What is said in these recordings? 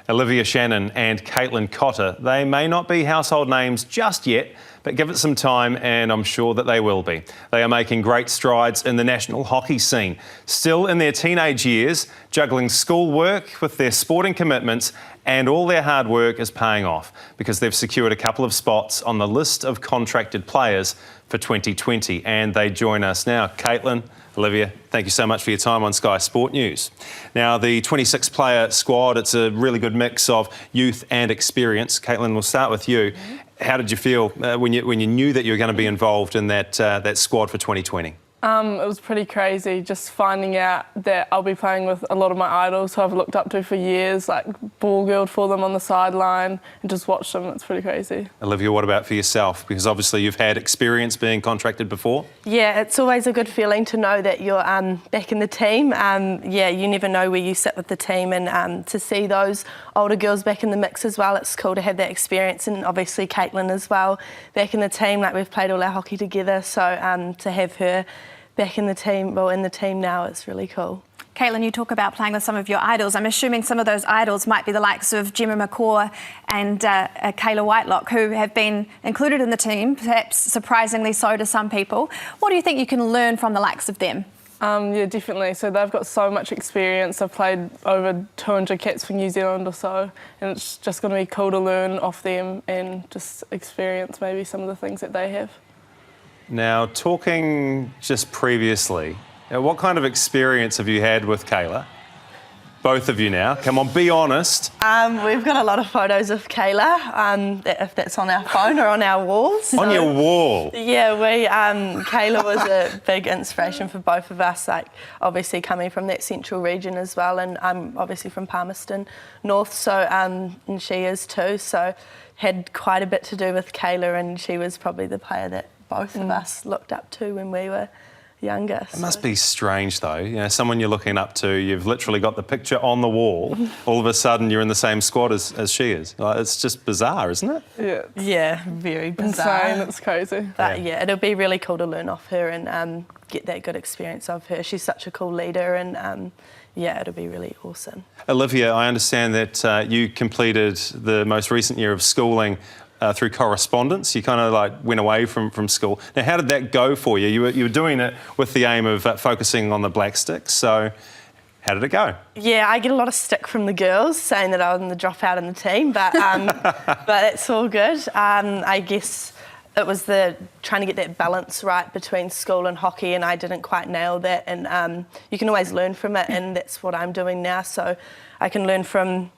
Olivia Shannon and Caitlin Cotter. They may not be household names just yet, but give it some time and I'm sure that they will be. They are making great strides in the national hockey scene. Still in their teenage years, juggling schoolwork with their sporting commitments, and all their hard work is paying off because they've secured a couple of spots on the list of contracted players for 2020, and they join us now. Caitlin, Olivia, thank you so much for your time on Sky Sport News. Now, the 26-player squad, it's a really good mix of youth and experience. Caitlin, we'll start with you. How did you feel when you knew that you were going to be involved in that squad for 2020? It was pretty crazy just finding out that I'll be playing with a lot of my idols who I've looked up to for years, like ball girled for them on the sideline and just watched them. It's pretty crazy. Olivia, what about for yourself? Because obviously you've had experience being contracted before. Yeah, it's always a good feeling to know that you're back in the team. Yeah, you never know where you sit with the team, and to see those older girls back in the mix as well, it's cool to have that experience, and obviously Caitlin as well back in the team. Like, we've played all our hockey together, so to have her back in the team, well, in the team now, it's really cool. Caitlin, you talk about playing with some of your idols. I'm assuming some of those idols might be the likes of Gemma McCaw and Kayla Whitelock, who have been included in the team, perhaps surprisingly so to some people. What do you think you can learn from the likes of them? Yeah, definitely. So they've got so much experience. I've played over 200 caps for New Zealand or so, and it's just going to be cool to learn off them and just experience maybe some of the things that they have. Now, talking just previously, what kind of experience have you had with Kayla? Both of you now. Come on, be honest. We've got a lot of photos of Kayla, if that's on our phone or on our walls. On your wall? Yeah, Kayla was a big inspiration for both of us, like obviously coming from that central region as well, and I'm obviously from Palmerston North, so and she is too, so had quite a bit to do with Kayla, and she was probably the player that both of us looked up to when we were younger. It must be strange though, you know, someone you're looking up to, you've literally got the picture on the wall, all of a sudden you're in the same squad as she is. Like, it's just bizarre, isn't it? Yeah. Yeah, very bizarre. Insane, it's crazy. But yeah, it'll be really cool to learn off her and get that good experience of her. She's such a cool leader, and yeah, it'll be really awesome. Olivia, I understand that you completed the most recent year of schooling through correspondence. You kind of like went away from school. Now, how did that go for you? You were doing it with the aim of focusing on the Black Sticks, so how did it go? Yeah, I get a lot of stick from the girls saying that I'm the dropout in the team, but but it's all good. I guess it was trying to get that balance right between school and hockey, and I didn't quite nail that, and you can always learn from it, and that's what I'm doing now, so I can learn from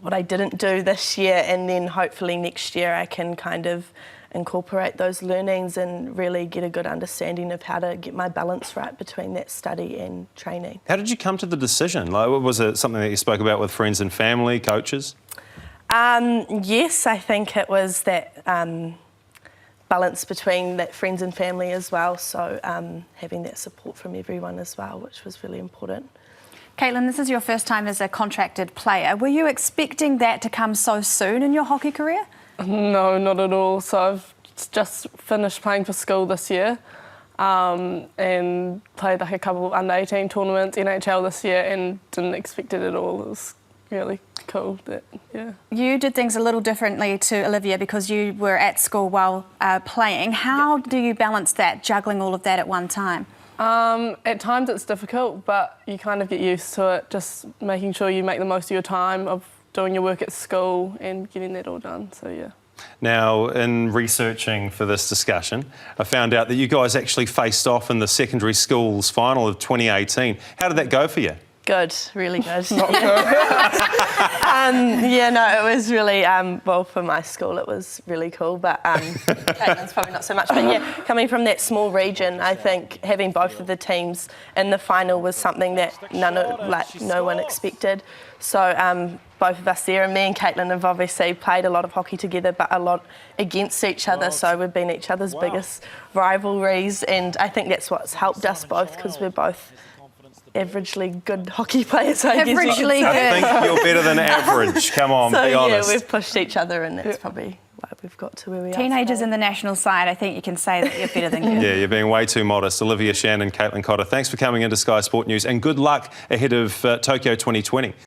what I didn't do this year, and then hopefully next year I can kind of incorporate those learnings and really get a good understanding of how to get my balance right between that study and training. How did you come to the decision? Like, was it something that you spoke about with friends and family, coaches? Yes, I think it was that balance between that friends and family as well, so having that support from everyone as well, which was really important. Caitlin, this is your first time as a contracted player. Were you expecting that to come so soon in your hockey career? No, not at all. So I've just finished playing for school this year, and played like a couple of under-18 tournaments, NHL this year, and didn't expect it at all. It was really cool. Yeah. You did things a little differently to Olivia because you were at school while playing. How do you balance that, juggling all of that at one time? At times it's difficult, but you kind of get used to it, just making sure you make the most of your time of doing your work at school and getting that all done, so yeah. Now, in researching for this discussion, I found out that you guys actually faced off in the secondary schools final of 2018. How did that go for you? Good, really good. Yeah, no, it was really, well, for my school it was really cool, but Caitlin's probably not so much. But yeah, coming from that small region, I think having both of the teams in the final was something that no one expected. So both of us there, and me and Caitlin have obviously played a lot of hockey together, but a lot against each other, so we've been each other's biggest rivalries, and I think that's what's helped us both, because we're both averagely good hockey players, I guess. I think you're better than average. Come on, so, be honest. Yeah, we've pushed each other, and that's probably why we've got to where we are. Teenagers in the national side, I think you can say that you're better than good. Yeah, you're being way too modest. Olivia Shannon, Caitlin Cotter, thanks for coming into Sky Sport News, and good luck ahead of Tokyo 2020.